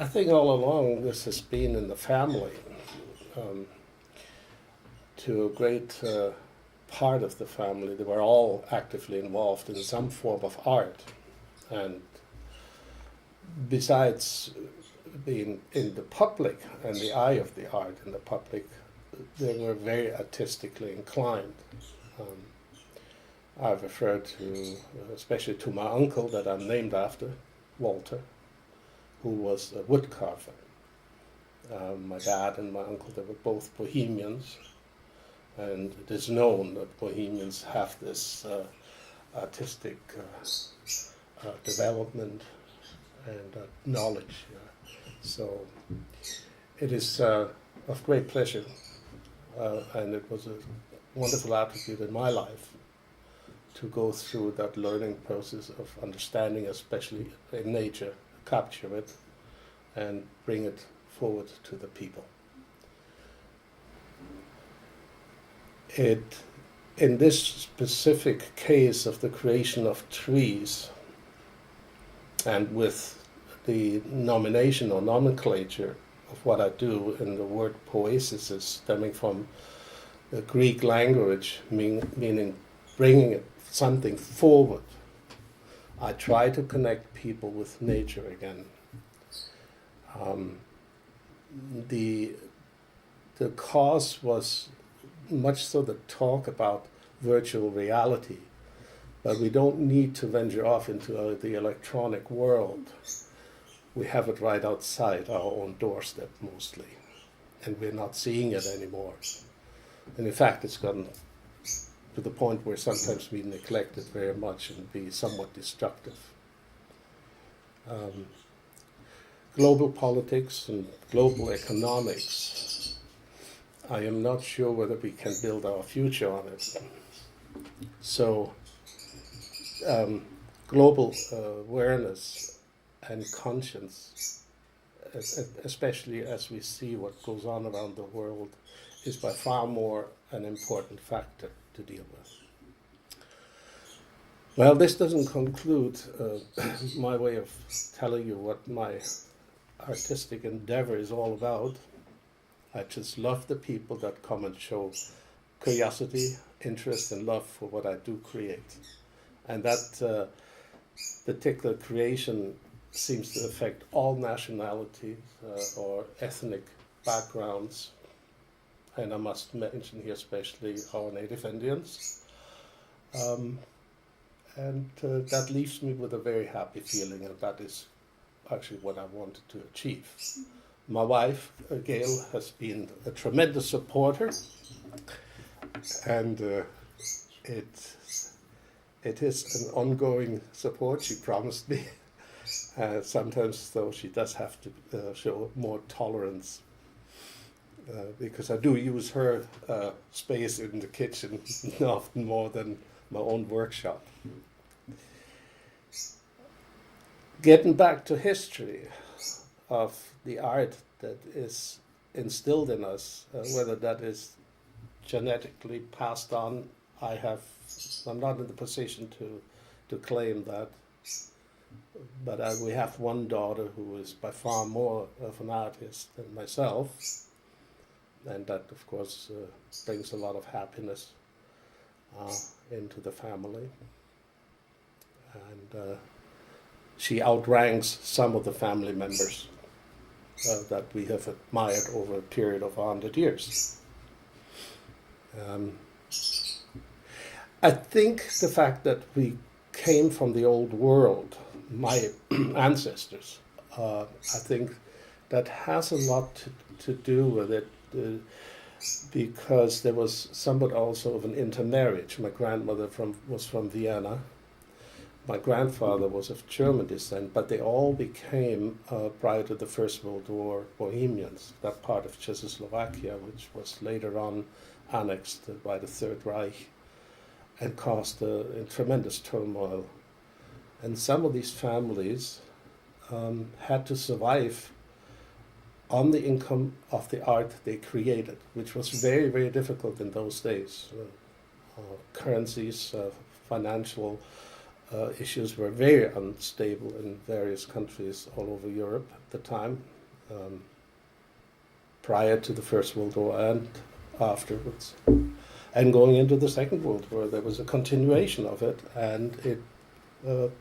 I think all along this has been in the family, um, to a great part of the family. They were all actively involved in some form of art. And besides being in the public and the eye of the art in the public, they were very artistically inclined. Um, I've referred to, especially to my uncle that I'm named after, Walter, who was a woodcarver. My dad and my uncle, they were both Bohemians, and it is known that Bohemians have this artistic development and knowledge. So it is of great pleasure, and it was a wonderful attitude in my life to go through that learning process of understanding, especially in nature, capture it, and bring it forward to the people. In this specific case of the creation of trees, and with the nomination or nomenclature of what I do in the word poesis is stemming from the Greek language, meaning bringing something forward. I try to connect people with nature again. The cause was much so the talk about virtual reality, but we don't need to venture off into the electronic world. We have it right outside our own doorstep mostly, and we're not seeing it anymore. And in fact, it's gotten to the point where sometimes we neglect it very much and be somewhat destructive. Global politics and global economics, I am not sure whether we can build our future on it. So global awareness and conscience, especially as we see what goes on around the world, is by far more an important factor to deal with. Well, this doesn't conclude my way of telling you what my artistic endeavor is all about. I just love the people that come and show curiosity, interest, and love for what I do create. And that particular creation seems to affect all nationalities or ethnic backgrounds. And I must mention here especially our native Indians. And that leaves me with a very happy feeling, and that is actually what I wanted to achieve. My wife, Gail, has been a tremendous supporter, and it is an ongoing support. She promised me. Sometimes, though, she does have to show more tolerance, because I do use her space in the kitchen often more than my own workshop. Getting back to history of the art that is instilled in us, whether that is genetically passed on, I'm not in the position to claim that, but we have one daughter who is by far more of an artist than myself, and that of course brings a lot of happiness into the family, and she outranks some of the family members that we have admired over a period of 100 years. I think the fact that we came from the old world, my ancestors, I think that has a lot to do with it, because there was somewhat also of an intermarriage. My grandmother was from Vienna. My grandfather was of German descent, but they all became, prior to the First World War, Bohemians, that part of Czechoslovakia, which was later on annexed by the Third Reich and caused a tremendous turmoil. And some of these families had to survive on the income of the art they created, which was very, very difficult in those days. Currencies, financial issues were very unstable in various countries all over Europe at the time, prior to the First World War and afterwards. And going into the Second World War, there was a continuation of it, and it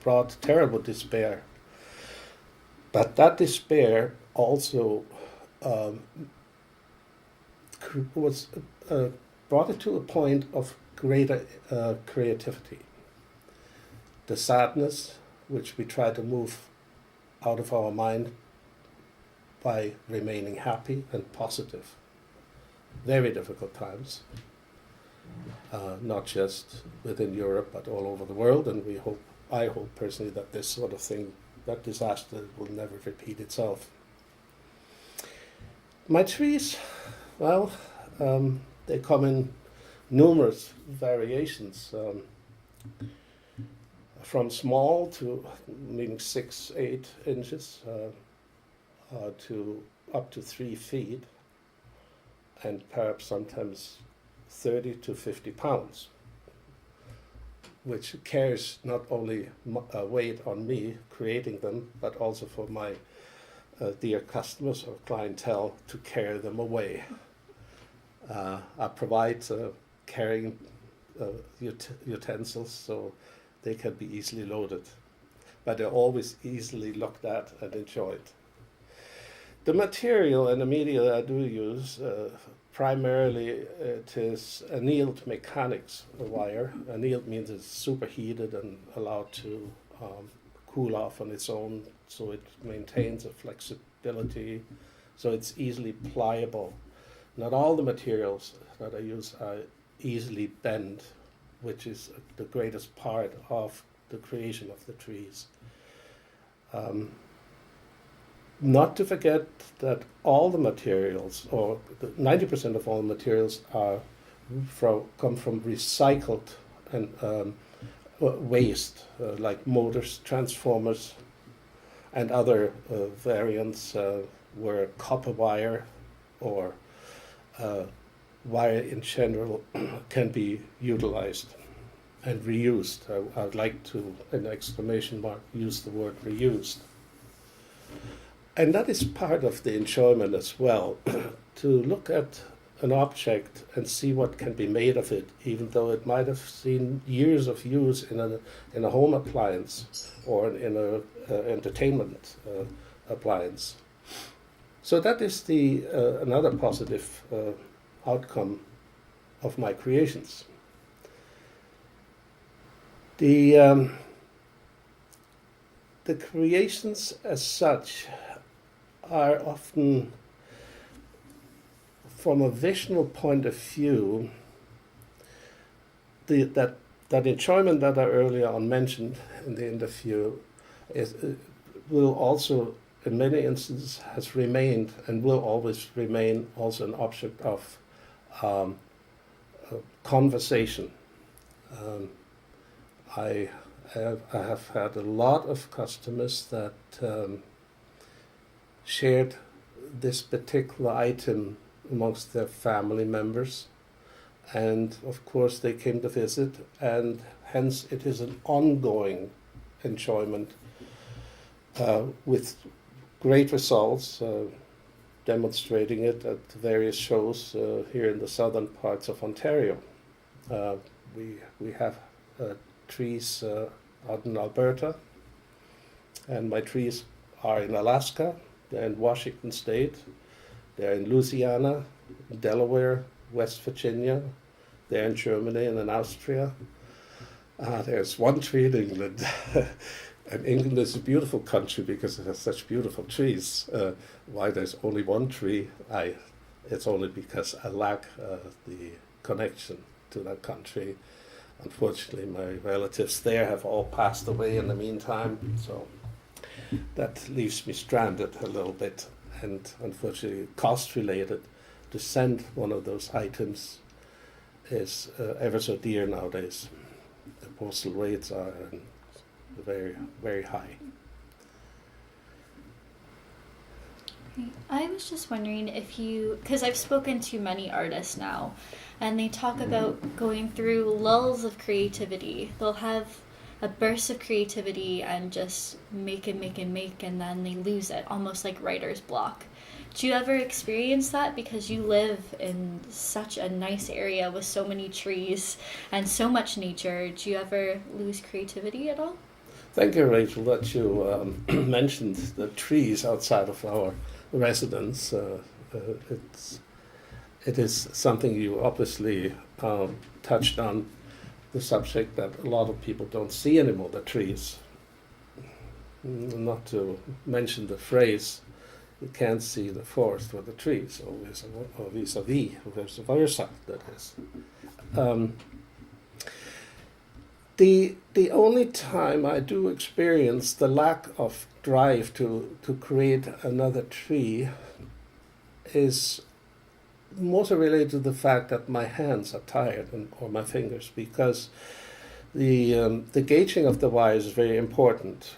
brought terrible despair. But that despair also brought it to a point of greater creativity. The sadness, which we try to move out of our mind by remaining happy and positive. Very difficult times, not just within Europe, but all over the world, and I hope personally that this sort of thing, that disaster will never repeat itself. My trees, well, they come in numerous variations, from small to meaning 6-8 inches to up to 3 feet, and perhaps sometimes 30 to 50 pounds, which carries not only weight on me creating them, but also for my dear customers or clientele to carry them away. I provide carrying utensils so they can be easily loaded, but they're always easily looked at and enjoyed. The material and the media that I do use, primarily it is annealed mechanics wire. Annealed means it's superheated and allowed to cool off on its own, so it maintains a flexibility, so it's easily pliable. Not all the materials that I use are easily bent, which is the greatest part of the creation of the trees. Not to forget that all the materials, or 90% of all the materials, come from recycled and waste, like motors, transformers, and other variants where copper wire or wire in general can be utilized and reused. I'd like to, in exclamation mark, use the word reused. And that is part of the enjoyment as well, to look at an object and see what can be made of it, even though it might have seen years of use in a home appliance or in an entertainment appliance. So that is another positive outcome of my creations. The creations as such are often, from a visual point of view, that enjoyment that I earlier on mentioned in the interview will also, in many instances, has remained and will always remain also an object of conversation. I have had a lot of customers that shared this particular item amongst their family members, and of course they came to visit, and hence it is an ongoing enjoyment with great results, demonstrating it at various shows here in the southern parts of Ontario. We have trees out in Alberta, and my trees are in Alaska, they're in Washington State, they're in Louisiana, Delaware, West Virginia, they're in Germany and in Austria. There's one tree in England. And England is a beautiful country because it has such beautiful trees. Why there's only one tree, it's only because I lack the connection to that country. Unfortunately, my relatives there have all passed away in the meantime, so that leaves me stranded a little bit. And unfortunately, cost-related, to send one of those items is ever so dear nowadays. The postal rates are very, very high. I was just wondering if because I've spoken to many artists now, and they talk about going through lulls of creativity. They'll have a burst of creativity and just make and make and make, and then they lose it, almost like writer's block. Do you ever experience that? Because you live in such a nice area with so many trees and so much nature. Do you ever lose creativity at all? Thank you, Rachel, that you mentioned the trees outside of our residence. It is something you obviously touched on, the subject that a lot of people don't see anymore, the trees. Not to mention the phrase, you can't see the forest for the trees, or vis-a-vis, vice versa, that is. The only time I do experience the lack of drive to create another tree is mostly related to the fact that my hands are tired, or my fingers, because the gauging of the wire is very important.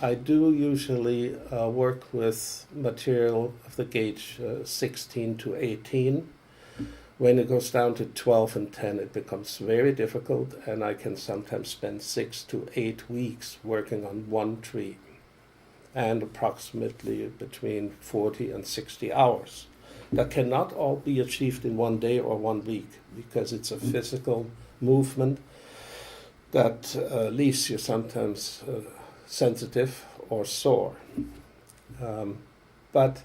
I do usually work with material of the gauge 16 to 18. When it goes down to 12 and 10, it becomes very difficult, and I can sometimes spend 6 to 8 weeks working on one tree, and approximately between 40 and 60 hours. That cannot all be achieved in one day or 1 week, because it's a physical movement that leaves you sometimes sensitive or sore. But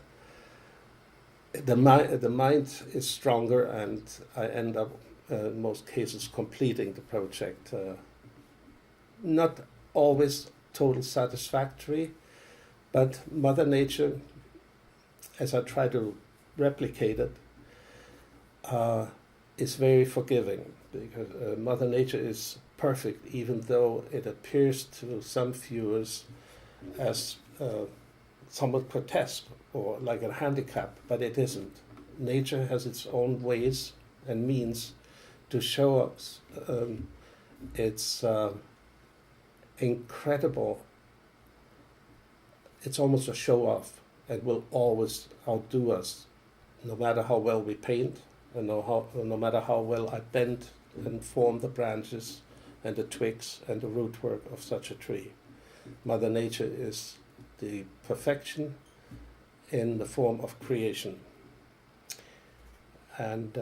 the mind is stronger, and I end up, in most cases, completing the project. Not always total satisfactory, but Mother Nature, as I try to replicate it, is very forgiving, because Mother Nature is perfect, even though it appears to some viewers as somewhat grotesque or like a handicap, but it isn't. Nature has its own ways and means to show us its incredible. It's almost a show off, and will always outdo us, no matter how well we paint, and no matter how well I bend and form the branches and the twigs and the root work of such a tree. Mother Nature is the perfection in the form of creation. And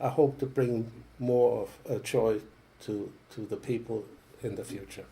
I hope to bring more of a joy to the people in the future.